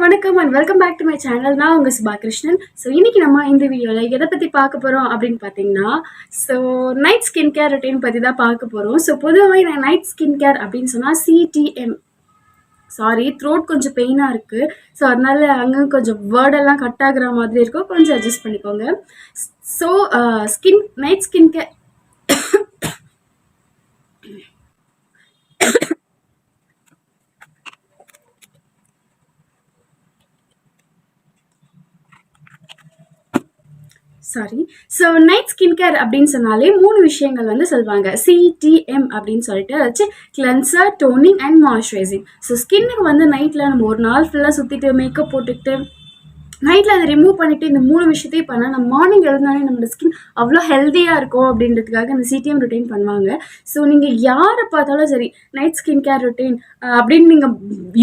வணக்கம் and welcome back to my channel. நான் உங்கள் சுபா கிருஷ்ணன். ஸோ இன்றைக்கி நம்ம இந்த வீடியோவில் எதை பற்றி பார்க்க போகிறோம் அப்படின்னு பார்த்தீங்கன்னா, so night skin care routine பற்றி தான் பார்க்க போகிறோம். ஸோ பொதுவாகவே நான் நைட் ஸ்கின் கேர் அப்படின்னு சொன்னால் CTM, சாரி த்ரோட் கொஞ்சம் பெயினாக இருக்குது. ஸோ அதனால அங்கே கொஞ்சம் வேர்டெல்லாம் கட் ஆகுற மாதிரி இருக்கும், கொஞ்சம் அட்ஜஸ்ட் பண்ணிக்கோங்க. So night skin care so night skin care அப்படின்னு சொன்னாலே 3 விஷயங்கள் வந்து சொல்லுவாங்க. CTM அப்படின்னு சொல்லிட்டு வச்சு cleanser, toning and moisturising. So ஸ்கின்னுக்கு வந்து நைட்டில் நம்ம ஒரு நாள் ஃபுல்லாக சுற்றிட்டு மேக்கப் போட்டுக்கிட்டு நைட்டில் அதை ரிமூவ் பண்ணிவிட்டு இந்த 3 விஷயத்தையும் பண்ணால் நம்ம மார்னிங் எழுந்தாலே நம்மளோட ஸ்கின் அவ்வளோ ஹெல்த்தியாக இருக்கும் அப்படின்றதுக்காக இந்த CTM ரொட்டீன் பண்ணுவாங்க. ஸோ நீங்கள் யாரை பார்த்தாலும் சரி நைட் ஸ்கின் கேர் ரொட்டீன் அப்படின்னு நீங்கள்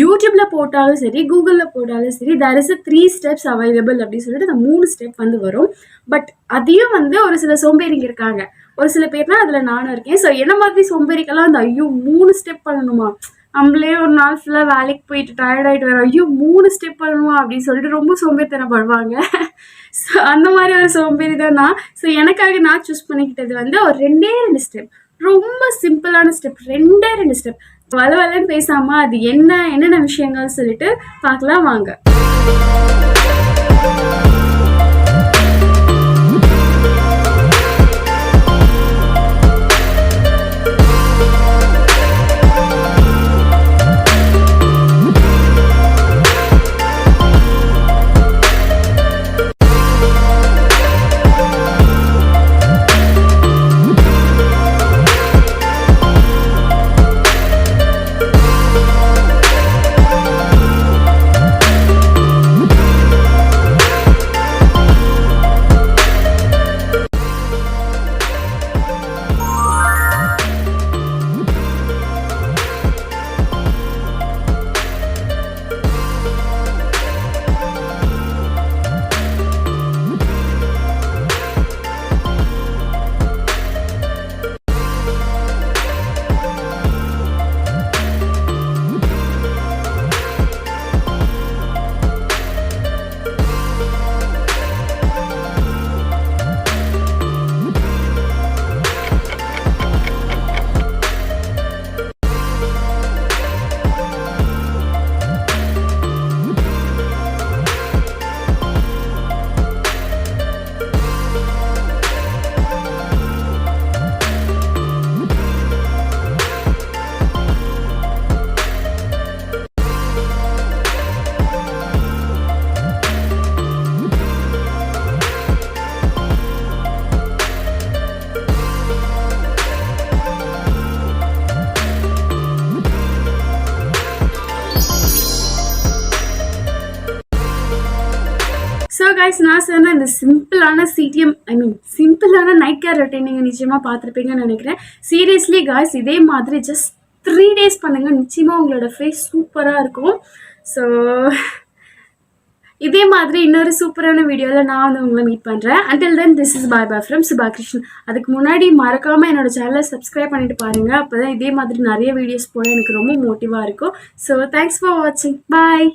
யூடியூப்பில் போட்டாலும் சரி, கூகுளில் போட்டாலும் சரி, தேர் இஸ் 3 ஸ்டெப்ஸ் அவைலபிள் அப்படின்னு சொல்லிட்டு அந்த 3 ஸ்டெப் வந்து வரும். பட் அதையும் வந்து ஒரு சில சோம்பேறிங்க இருக்காங்க, ஒரு சில பேர்னா அதில் நானும் இருக்கேன். ஸோ என்ன மாதிரி சோம்பேறிக்கெல்லாம் அந்த 3 ஸ்டெப் பண்ணணுமா, நம்மளே ஒரு நாள் ஃபுல்லாக வேலைக்கு போயிட்டு டயர்டாகிட்டு வரோம், 3 ஸ்டெப் பண்ணணுமா அப்படின்னு சொல்லிட்டு ரொம்ப சோம்பேறித்தனப்படுவாங்க. ஸோ அந்த மாதிரி ஒரு சோம்பேறி தான் நான். ஸோ எனக்காக நான் சூஸ் பண்ணிக்கிட்டது வந்து ஒரு 2 ஸ்டெப், ரொம்ப சிம்பிளான ஸ்டெப், 2 ஸ்டெப். வளவலன்னு பேசாமல் அது என்னென்ன விஷயங்கள் சொல்லிட்டு பார்க்கலாம் வாங்க. ஸோ கைஸ், நான் சொன்ன இந்த சிம்பிளான CTM, சிம்பிளான நைட் கேர் ரொட்டீன் நீங்கள் நிச்சயமாக பார்த்துருப்பீங்கன்னு நினைக்கிறேன். சீரியஸ்லி கைஸ், இதே மாதிரி ஜஸ்ட் 3 days பண்ணுங்கள், நிச்சயமாக உங்களோட ஃபேஸ் சூப்பராக இருக்கும். ஸோ இதே மாதிரி இன்னொரு சூப்பரான வீடியோவில் நான் வந்து உங்களை மீட் பண்ணுறேன். Until then this is bye from Subha Krishnan. அதுக்கு முன்னாடி மறக்காமல் என்னோட சேனலை சப்ஸ்கிரைப் பண்ணிட்டு பாருங்கள். அப்போ தான் இதே மாதிரி நிறைய வீடியோஸ் போட எனக்கு ரொம்ப மோட்டிவாக இருக்கும். ஸோ தேங்க்ஸ் ஃபார் வாட்சிங். பாய்.